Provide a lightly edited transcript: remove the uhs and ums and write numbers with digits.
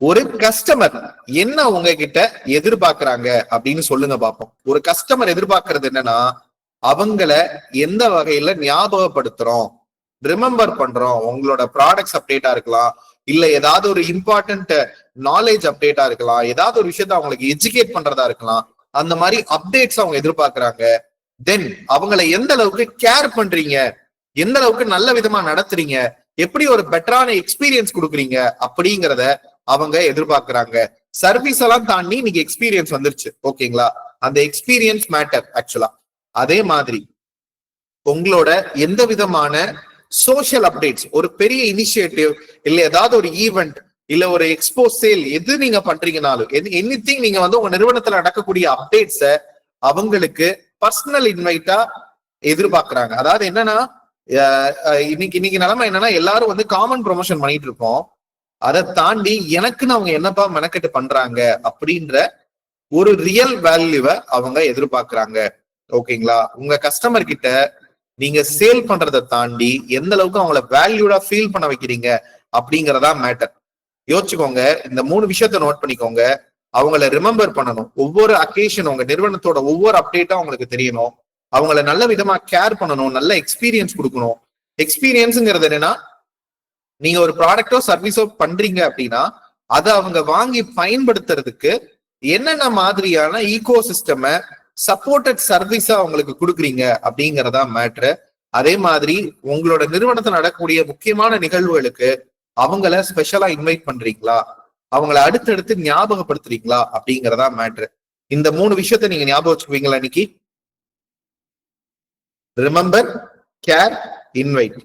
ஒரு கஸ்டமர் என்ன உங்ககிட்ட எதிர்பார்க்கறாங்க அப்படின்னு சொல்லுங்க பாப்போம். ஒரு கஸ்டமர் எதிர்பார்க்கறது என்னன்னா, அவங்கள எந்த வகையில ஞாபகப்படுத்துறோம், ரிமெம்பர் பண்றோம். உங்களோட ப்ராடக்ட்ஸ் அப்டேட்டா இருக்கலாம், இல்ல ஏதாவது ஒரு இம்பார்ட்டன்ட் நாலேஜ் அப்டேட்டா இருக்கலாம், ஏதாவது ஒரு விஷயத்த அவங்களுக்கு எஜுகேட் பண்றதா இருக்கலாம். அந்த மாதிரி அப்டேட்ஸ் அவங்க எதிர்பார்க்கறாங்க. தென் அவங்கள எந்த அளவுக்கு கேர் பண்றீங்க, எந்த அளவுக்கு நல்ல விதமா நடத்துறீங்க, எப்படி ஒரு பெட்டரான எக்ஸ்பீரியன்ஸ் கொடுக்குறீங்க அப்படிங்கிறத அவங்க எதிர்பார்க்கறாங்க. சர்வீஸ் எல்லாம் தாண்டி இன்னைக்கு எக்ஸ்பீரியன்ஸ் வந்துருச்சு. ஓகேங்களா? அந்த எக்ஸ்பீரியன்ஸ் மேட்டர் ஆக்சுவலா. அதே மாதிரி உங்களோட எந்த விதமான சோஷியல் அப்டேட்ஸ், ஒரு பெரிய இனிஷியேட்டிவ், இல்ல ஏதாவது ஒரு ஈவெண்ட், இல்ல ஒரு எக்ஸ்போ சேல், எது நீங்க பண்றீங்கனாலும் எனிதிங் நீங்க வந்து உங்க நிறுவனத்துல நடக்கக்கூடிய அப்டேட்ஸ அவங்களுக்கு பர்சனல் இன்வைட்டா எதிர்பார்க்கறாங்க. அதாவது என்னன்னா, இன்னைக்கு நிலைமை என்னன்னா, எல்லாரும் வந்து காமன் ப்ரொமோஷன் பண்ணிட்டு இருக்கோம். அதை தாண்டி எனக்குன்னு அவங்க என்னப்பா மெனக்கெட்டு பண்றாங்க அப்படின்ற ஒரு ரியல் வேல்யூவை அவங்க எதிர்பார்க்கறாங்க. ஓகேங்களா? உங்க கஸ்டமர் கிட்ட நீங்க சேல் பண்றதை தாண்டி எந்த அளவுக்கு அவங்கள வேல்யூடா ஃபீல் பண்ண வைக்கிறீங்க அப்படிங்கறதா மேட்டர். யோசிச்சுக்கோங்க. இந்த 3 விஷயத்த நோட் பண்ணிக்கோங்க. அவங்கள ரிமெம்பர் பண்ணணும். ஒவ்வொரு அக்கேஷன் உங்க நிறுவனத்தோட ஒவ்வொரு அப்டேட்டும் அவங்களுக்கு தெரியணும். அவங்கள நல்ல விதமா கேர் பண்ணணும், நல்ல எக்ஸ்பீரியன்ஸ் கொடுக்கணும். எக்ஸ்பீரியன்ஸ்ங்கிறது என்னன்னா, நீங்க ஒரு ப்ராடக்டோ சர்வீஸோ பண்றீங்க அப்படின்னா அதை அவங்க வாங்கி பயன்படுத்துறதுக்கு என்னென்ன மாதிரியான ஈகோ சிஸ்டம் சப்போர்ட்டட் சர்வீஸா அவங்களுக்கு கொடுக்குறீங்க அப்படிங்கறதா மேட்ரு. அதே மாதிரி உங்களோட நிறுவனத்தில் நடக்கக்கூடிய முக்கியமான நிகழ்வுகளுக்கு அவங்கள ஸ்பெஷலா இன்வைட் பண்றீங்களா, அவங்கள அடுத்தடுத்து ஞாபகப்படுத்துறீங்களா அப்படிங்கறதா மேட்ரு. இந்த 3 விஷயத்த நீங்க ஞாபகம் வச்சுக்குவீங்களா இன்னைக்கு? Remember, care, invite.